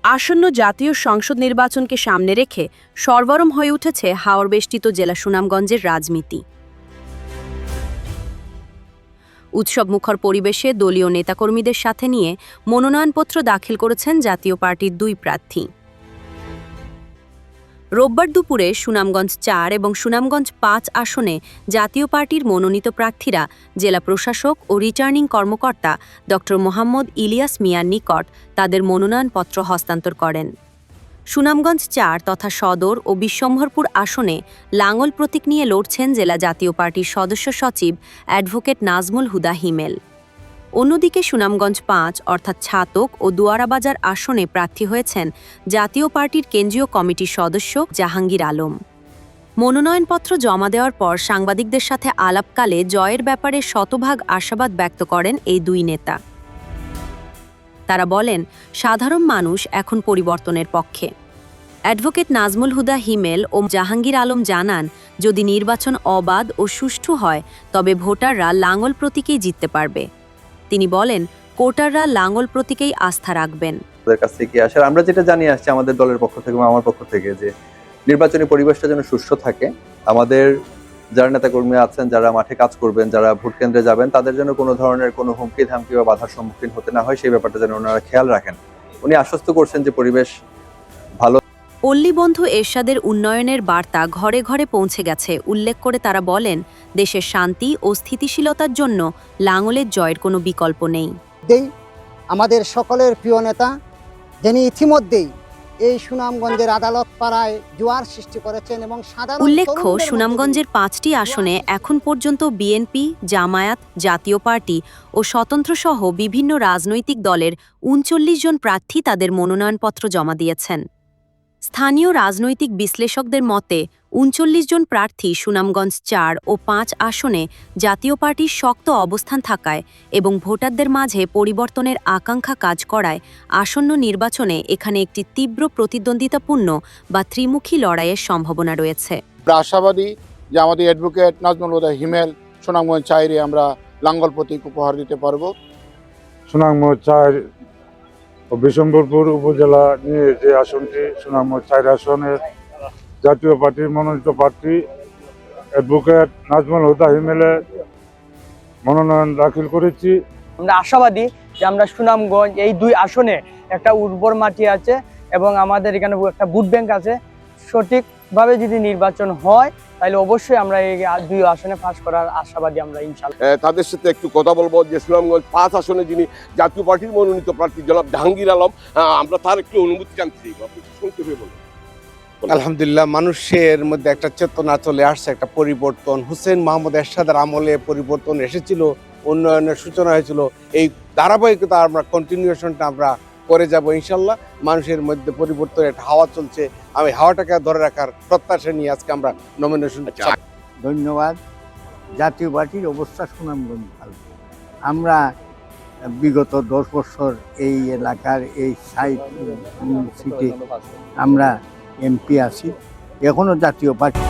আসন্ন জাতীয় সংসদ নির্বাচনকে সামনে রেখে সরগরম হয়ে উঠেছে হাওরবেষ্টিত জেলা সুনামগঞ্জের রাজনীতি। উৎসবমুখর পরিবেশে দলীয় নেতাকর্মীদের সাথে নিয়ে মনোনয়নপত্র দাখিল করেছেন জাতীয় পার্টির দুই প্রার্থী। রোববার দুপুরে সুনামগঞ্জ ৪ এবং সুনামগঞ্জ ৫ আসনে জাতীয় পার্টির মনোনীত প্রার্থীরা জেলা প্রশাসক ও রিটার্নিং কর্মকর্তা ড মোহাম্মদ ইলিয়াস মিয়ার নিকট তাদের মনোনয়নপত্র হস্তান্তর করেন। সুনামগঞ্জ ৪ তথা সদর ও বিশ্বম্ভরপুর আসনে লাঙ্গল প্রতীক নিয়ে লড়ছেন জেলা জাতীয় পার্টির সদস্য সচিব অ্যাডভোকেট নাজমুল হুদা হিমেল। অন্যদিকে সুনামগঞ্জ ৫ অর্থাৎ ছাতক ও দুয়ারাবাজার আসনে প্রার্থী হয়েছেন জাতীয় পার্টির কেন্দ্রীয় কমিটির সদস্য জাহাঙ্গীর আলম। মনোনয়নপত্র জমা দেওয়ার পর সাংবাদিকদের সাথে আলাপকালে জয়ের ব্যাপারে শতভাগ আশাবাদ ব্যক্ত করেন এই দুই নেতা। তারা বলেন, সাধারণ মানুষ এখন পরিবর্তনের পক্ষে। অ্যাডভোকেট নাজমুল হুদা হিমেল ও জাহাঙ্গীর আলম জানান, যদি নির্বাচন অবাধ ও সুষ্ঠু হয় তবে ভোটাররা লাঙ্গল প্রতীকেই জিততে পারবে। তিনি বলেন, ভোটাররা লাঙ্গল প্রতীকেই আস্থা রাখবেন। আমরা যেটা জানিয়ে আসছি আমাদের দলের পক্ষ থেকে এবং আমার পক্ষ থেকে, যে নির্বাচনী পরিবেশটা যেন সুষ্ঠু থাকে। আমাদের যারা নেতাকর্মী আছেন, যারা মাঠে কাজ করবেন, যারা ভোট কেন্দ্রে যাবেন, তাদের জন্য কোনো ধরনের কোনো হুমকি ধামকি বা বাধার সম্মুখীন হতে না হয়, সেই ব্যাপারটা যেন ওনারা খেয়াল রাখেন। উনি আশ্বস্ত করছেন যে পরিবেশ ভালো। পল্লীবন্ধু এরশাদের উন্নয়নের বার্তা ঘরে ঘরে পৌঁছে গেছে উল্লেখ করে তারা বলেন, দেশের শান্তি ও স্থিতিশীলতার জন্য লাঙ্গলের জয়ের কোনো বিকল্প নেই। আমাদের সকলের প্রিয় নেতা, যিনি ইতিমধ্যেই এই সুনামগঞ্জের আদালত পাড়ায় জোয়ার সৃষ্টি করেছেন এবং উল্লেখ্য, সুনামগঞ্জের ৫টি আসনে এখন পর্যন্ত বিএনপি, জামায়াত, জাতীয় পার্টি ও স্বতন্ত্রসহ বিভিন্ন রাজনৈতিক দলের ৩৯ জন প্রার্থী তাদের মনোনয়নপত্র জমা দিয়েছেন। স্থানীয় রাজনৈতিক বিশ্লেষকদের মতে ৩৯ জন প্রার্থী সুনামগঞ্জ ৪ ও ৫ আসনে জাতীয় পার্টির শক্ত অবস্থান থাকায় এবং ভোটারদের মাঝে পরিবর্তনের আকাঙ্ক্ষা কাজ করায় আসন্ন নির্বাচনে এখানে একটি তীব্র প্রতিদ্বন্দ্বিতাপূর্ণ বা ত্রিমুখী লড়াইয়ের সম্ভাবনা রয়েছে। আশাবাদী যে আমাদের অ্যাডভোকেট নাজমুল হুদা হিমেল সুনামগঞ্জ ৪-এ আমরা লাঙ্গল প্রতীক উপহার দিতে পারব। সুনামগঞ্জ ৪ ও বিশ্বম্ভরপুর উপজেলা নিয়ে যে আসনটি, সুনামগঞ্জ ৪ আসনের জাতীয় পার্টির মনোনীত প্রার্থী অ্যাডভোকেট নাজমুল হুদা হিমেলের মনোনয়ন দাখিল করেছি। আমরা আশাবাদী যে আমরা সুনামগঞ্জ এই দুই আসনে একটা উর্বর মাটি আছে এবং আমাদের এখানে একটা ভোট ব্যাংক আছে। সঠিকভাবে যদি নির্বাচন হয় তাহলে অবশ্যই আমরা এই দুই আসনে পাস করার আশাবাদী আমরা ইনশাআল্লাহ। তাদের সাথে একটু কথা বলবো যে সুনামগঞ্জ ৫ আসনে যিনি জাতীয় পার্টির মনোনীত প্রার্থী জনাব জাহাঙ্গীর আলম, আমরা তার একটু অনুমতি জানতে চাই। আলহামদুলিল্লাহ, মানুষের মধ্যে একটা চেতনা চলে আসছে, একটা পরিবর্তন। হুসেন মাহমুদ এরশাদের আমলে পরিবর্তন এসেছিল, উন্নয়নের সূচনা হয়েছিল। এই ধারাবাহিকতা আমরা কন্টিনিউশনটা আমরা করে যাব ইনশাল্লাহ। মানুষের মধ্যে পরিবর্তনের একটা হাওয়া চলছে, আমি হাওয়াটাকে ধরে রাখার প্রত্যাশা নিয়ে আজকে আমরা নমিনেশন। ধন্যবাদ। জাতীয় পার্টির অবস্থা সুনামগঞ্জ ভালো। আমরা বিগত 10 বছর এই এলাকার এই সিটে আমরা এমপি আছি, এখনো জাতীয় পার্টি।